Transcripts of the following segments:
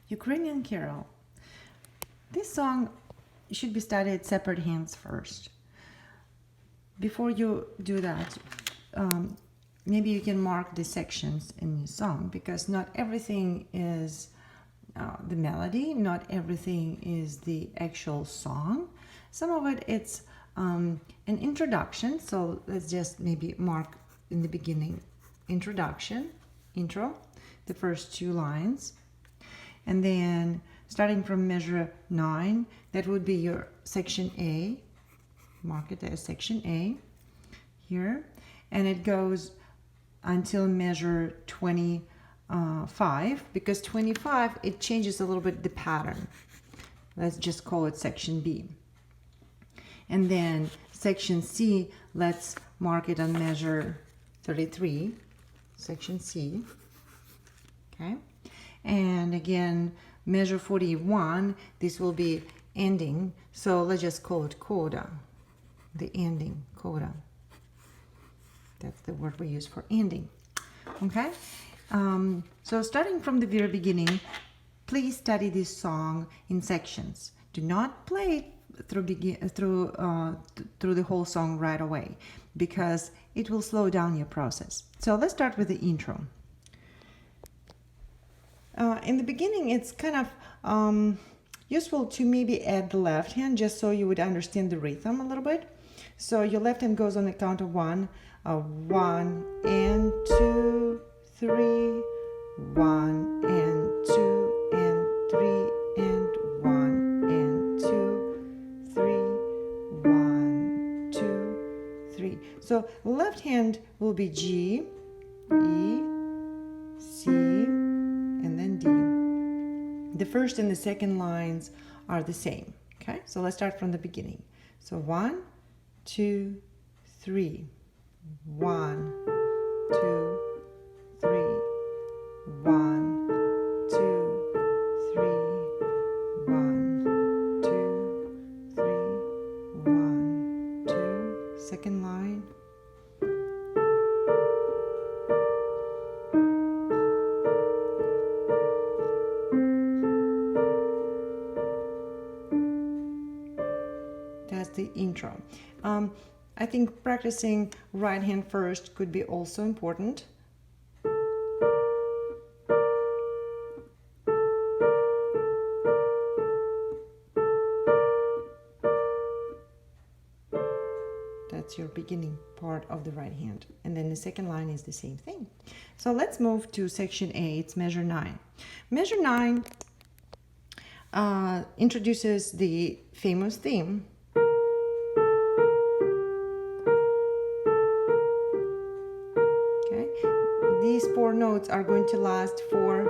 Ukrainian carol. This song should be studied separate hands first. Before you do that, maybe you can mark the sections in the song, because not everything is the melody, not everything is the actual song. Some of it, it's an introduction. So let's just maybe mark in the beginning introduction, intro, the first two lines. And then starting from measure 9, that would be your section A. Mark it as section A here. And it goes until measure 25, because 25, it changes a little bit the pattern. Let's just call it section B. And then section C, let's mark it on measure 33, section C. Okay. And again, measure 41, this will be ending. So let's just call it coda, the ending, coda. That's the word we use for ending. Okay. So starting from the very beginning, please study this song in sections. Do not play it through the whole song right away, because it will slow down your process. So let's start with the intro. In the beginning, it's kind of useful to maybe add the left hand, just so you would understand the rhythm a little bit. So your left hand goes on the count of 1, 1 and 2, 3, 1 and 2 and 3 and 1 and 2, 3, 1, 2, 3. So left hand will be G, E, C, and then D. The first and the second lines are the same. Okay, so let's start from the beginning. So 1, 2, 3. 1, 2, 3. 1, 2, 3. 1, 2, 3. 1, 2. Second line. That's the intro. I think practicing right hand first could be also important. That's your beginning part of the right hand. And then the second line is the same thing. So let's move to section A. It's measure 9. Measure 9 introduces the famous theme. These 4 notes are going to last for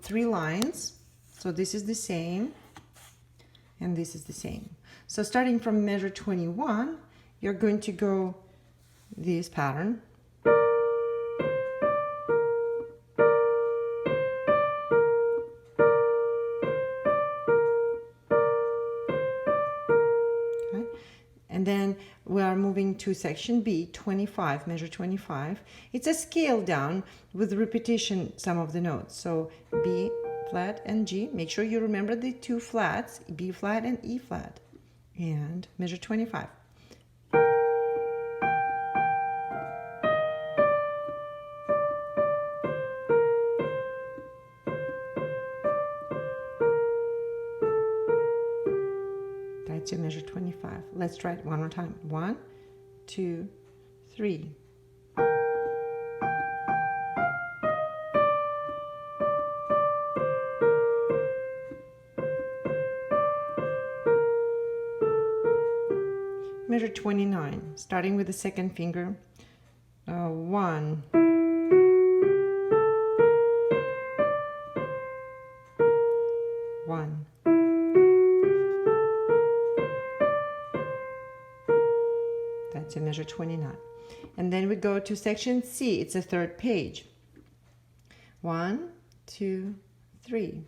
3 lines. So this is the same, and this is the same. So starting from measure 21, you're going to go this pattern. Okay. And then we are moving to section B, 25, measure 25. It's a scale down with repetition, some of the notes. So B flat and G. Make sure you remember the 2 flats, B flat and E flat. And measure 25. That's your measure 25. Let's try it one more time. 1, 2, 3. Measure 29, starting with the second finger. 1. 1. That's a measure 29. And then we go to section C. It's a 3rd page. 1, 2, 3.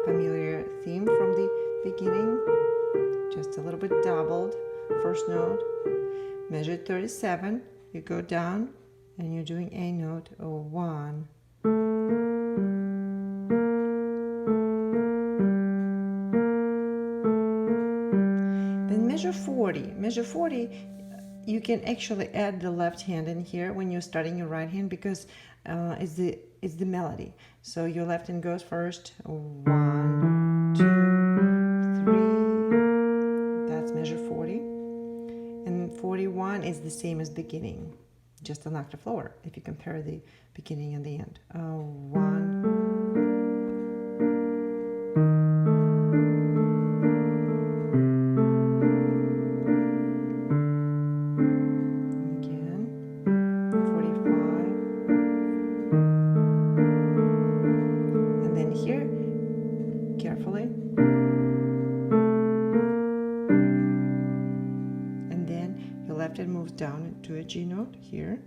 Familiar theme from the beginning. Just a little bit doubled. First note. Measure 37. You go down and you're doing a note, or 1. Then measure 40. Measure 40, you can actually add the left hand in here when you're starting your right hand, because it's the melody. So your left hand goes first, 1, 2, 3. That's measure 40. And 41 is the same as beginning, just an octave lower if you compare the beginning and the end. 1. Again, 45. And then here, carefully. And then your left hand moves down to a G note here,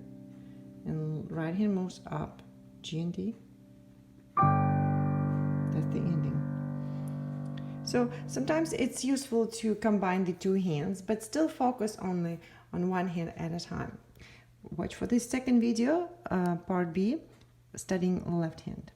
and right hand moves up, G and D. That's the ending. So sometimes it's useful to combine the two hands, but still focus on one hand at a time. Watch for this second video, part B, studying left hand.